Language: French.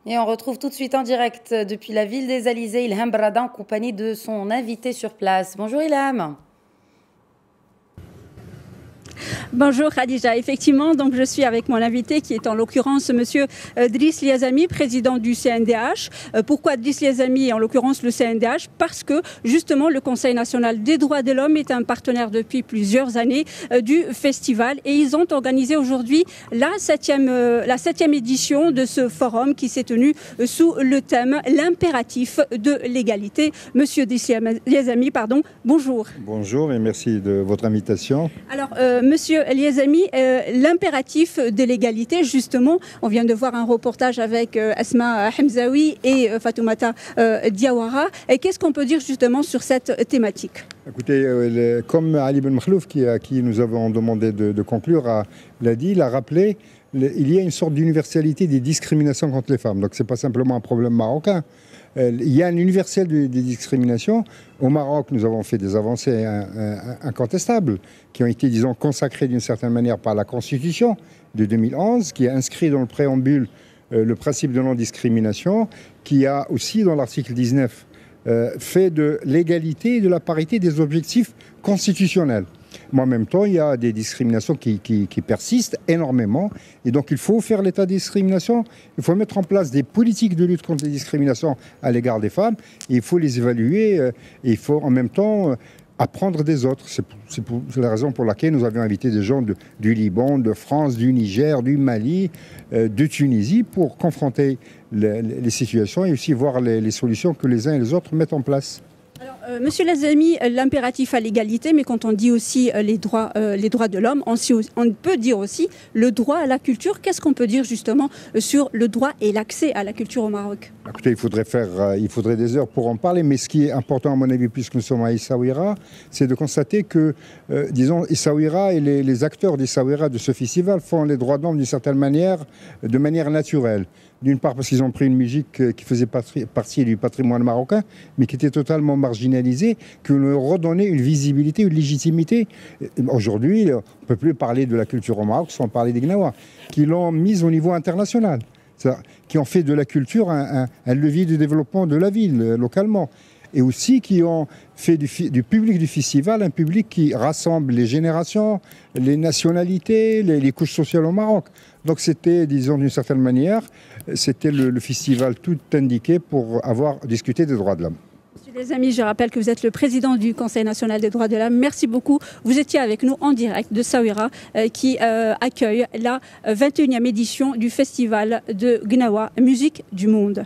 Et on retrouve tout de suite en direct depuis la ville des Alizés, Ilham Brada en compagnie de son invité sur place. Bonjour Ilham. Bonjour Khadija, effectivement, donc je suis avec mon invité qui est en l'occurrence monsieur Driss Liazami, président du CNDH. Pourquoi Driss Liazami et en l'occurrence le CNDH? Parce que justement le Conseil national des droits de l'homme est un partenaire depuis plusieurs années du festival et ils ont organisé aujourd'hui la septième édition de ce forum qui s'est tenu sous le thème l'impératif de l'égalité. Monsieur Driss Liazami, pardon, bonjour. Bonjour et merci de votre invitation. Alors, monsieur Liazami, l'impératif de l'égalité, justement, on vient de voir un reportage avec Asma Hamzaoui et Fatoumata Diawara. Qu'est-ce qu'on peut dire justement sur cette thématique? Écoutez, comme Ali Ben Makhlouf, à qui nous avons demandé de conclure, l'a dit, il a rappelé, il y a une sorte d'universalité des discriminations contre les femmes. Donc ce n'est pas simplement un problème marocain. Il y a un universel des discriminations. Au Maroc, nous avons fait des avancées incontestables qui ont été, disons, consacrées d'une certaine manière par la Constitution de 2011, qui a inscrit dans le préambule le principe de non-discrimination, qui a aussi, dans l'article 19, fait de l'égalité et de la parité des objectifs constitutionnels. Mais en même temps, il y a des discriminations qui persistent énormément. Et donc, il faut faire l'état de discrimination. Il faut mettre en place des politiques de lutte contre les discriminations à l'égard des femmes. Et il faut les évaluer. Et il faut en même temps apprendre des autres. C'est la raison pour laquelle nous avions invité des gens du Liban, de France, du Niger, du Mali, de Tunisie pour confronter les situations et aussi voir les solutions que les uns et les autres mettent en place. Alors, monsieur Liazami, l'impératif à l'égalité, mais quand on dit aussi les droits de l'homme, on peut dire aussi le droit à la culture. Qu'est-ce qu'on peut dire justement sur le droit et l'accès à la culture au Maroc? Écoutez, il faudrait des heures pour en parler, mais ce qui est important à mon avis, puisque nous sommes à Essaouira, c'est de constater que, disons, Essaouira et les acteurs d'Essaouira de ce festival font les droits de l'homme d'une certaine manière, de manière naturelle. D'une part parce qu'ils ont pris une musique qui faisait partie du patrimoine marocain, mais qui était totalement marginalisée, qui leur redonnait une visibilité, une légitimité. Aujourd'hui, on ne peut plus parler de la culture au Maroc sans parler des Gnawa, qui l'ont mise au niveau international, qui ont fait de la culture un levier de développement de la ville, localement. Et aussi qui ont fait du public du festival un public qui rassemble les générations, les nationalités, les couches sociales au Maroc. Donc c'était, disons d'une certaine manière, c'était le festival tout indiqué pour avoir discuté des droits de l'homme. Monsieur Liazami, je rappelle que vous êtes le président du Conseil national des droits de l'homme. Merci beaucoup. Vous étiez avec nous en direct de Essaouira qui accueille la 21e édition du festival de Gnawa, Musique du Monde.